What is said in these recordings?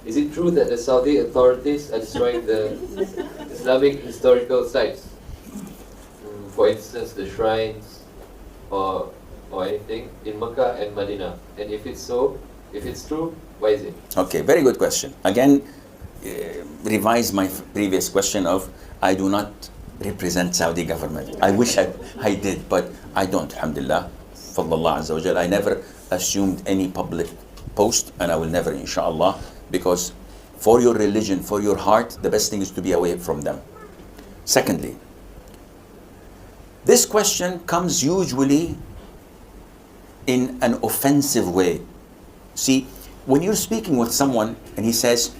Is it true that the Saudi authorities are destroying the Islamic historical sites? For instance, the shrines or anything in Mecca and Medina. And if it's so, if it's true, why is it? Okay, very good question. Again, revise my previous question of I do not represent Saudi government. I wish I did, but I don't, alhamdulillah. Fadlallah Azza wa Jal. I never assumed any public post, and I will never, inshallah, because for your religion, for your heart, the best thing is to be away from them. Secondly, this question comes usually in an offensive way. See, when you're speaking with someone and he says,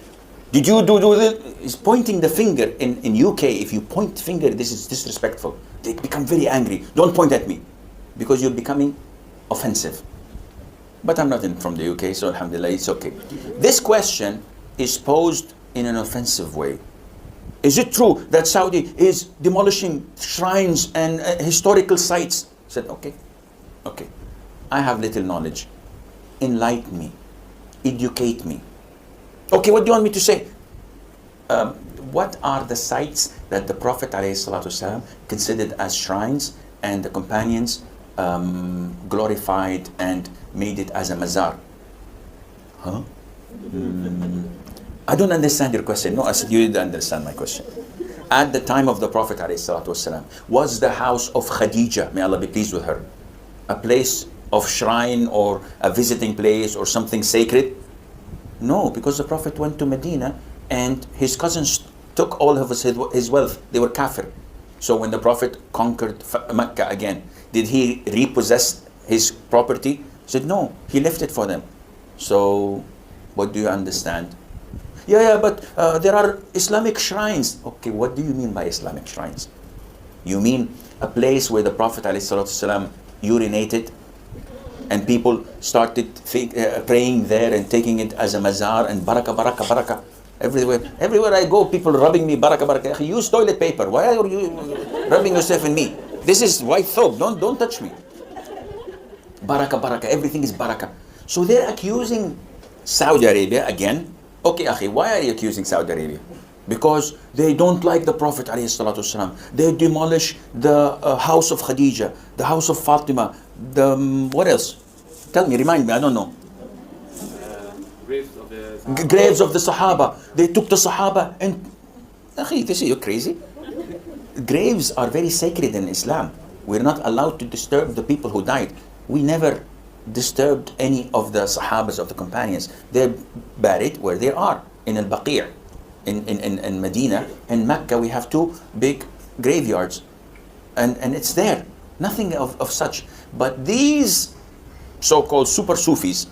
did you do this? He's pointing the finger. In UK, if you point finger, this is disrespectful. They become very angry. Don't point at me, because you're becoming offensive. But I'm not from the UK, so alhamdulillah, it's okay. This question is posed in an offensive way. Is it true that Saudi is demolishing shrines and historical sites? I said, okay. I have little knowledge. Enlighten me. Educate me. Okay, what do you want me to say? What are the sites that the Prophet ﷺ considered as shrines and the companions glorified and made it as a mazar? Huh? I don't understand your question. No, I said you didn't understand my question. At the time of the Prophet ﷺ, was the house of Khadija, may Allah be pleased with her, a place of shrine or a visiting place or something sacred? No, because the Prophet went to Medina and his cousins took all of his wealth. They were kafir. So when the Prophet conquered Mecca again, did he repossess his property? He said no, he left it for them. So what do you understand? Yeah, but there are Islamic shrines. Okay, what do you mean by Islamic shrines? You mean a place where the Prophet ﷺ urinated and people started praying there and taking it as a mazar and barakah. Everywhere I go, people rubbing me barakah. Use toilet paper. Why are you rubbing yourself in me? This is white soap. Don't touch me. Barakah. Everything is barakah. So they're accusing Saudi Arabia again. Okay, akhi, why are you accusing Saudi Arabia? Because they don't like the Prophet ﷺ. They demolish the house of Khadija, the house of Fatima, what else? Tell me, remind me, I don't know. Graves of the Sahaba. They took the Sahaba and... Akhi, this is, you're crazy. Graves are very sacred in Islam. We're not allowed to disturb the people who died. We never disturbed any of the Sahabas, of the companions. They're buried where they are, in Al-Baqi', in Medina. In Mecca, we have two big graveyards. And it's there. Nothing of such. But these so-called super Sufis,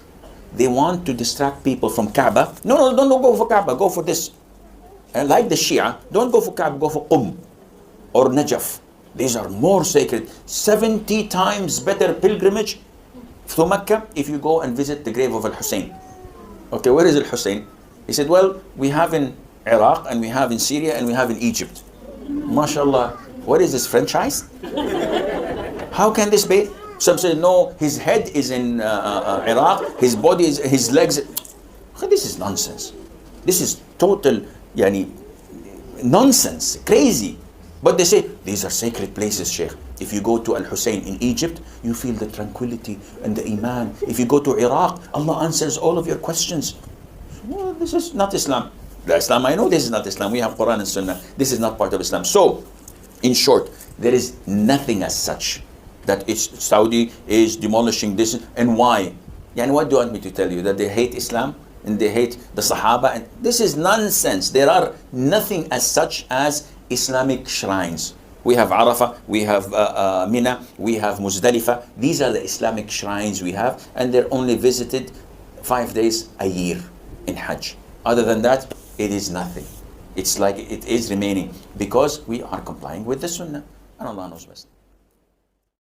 they want to distract people from Kaaba. No, don't go for Kaaba, go for this. And like the Shia, don't go for Kaaba, go for or Najaf. These are more sacred. 70 times better pilgrimage to Mecca if you go and visit the grave of Al-Hussein. Okay, where is Al-Hussein? He said, well, we have in Iraq, and we have in Syria, and we have in Egypt. MashaAllah, what is this, franchise? How can this be? Some say, no, his head is in Iraq, his body is, his legs. This is nonsense. This is total nonsense, crazy. But they say, these are sacred places, Sheikh. If you go to Al-Hussein in Egypt, you feel the tranquility and the iman. If you go to Iraq, Allah answers all of your questions. Well, this is not Islam. The Islam, I know this is not Islam. We have Quran and Sunnah. This is not part of Islam. So, in short, there is nothing as such that Saudi is demolishing this. And why? And what do you want me to tell you? That they hate Islam and they hate the Sahaba? And this is nonsense. There are nothing as such as Islamic shrines. We have Arafah, we have Mina, we have Muzdalifah. These are the Islamic shrines we have, and they're only visited 5 days a year in Hajj. Other than that, it is nothing. It's like it is remaining because we are complying with the Sunnah, and Allah knows best.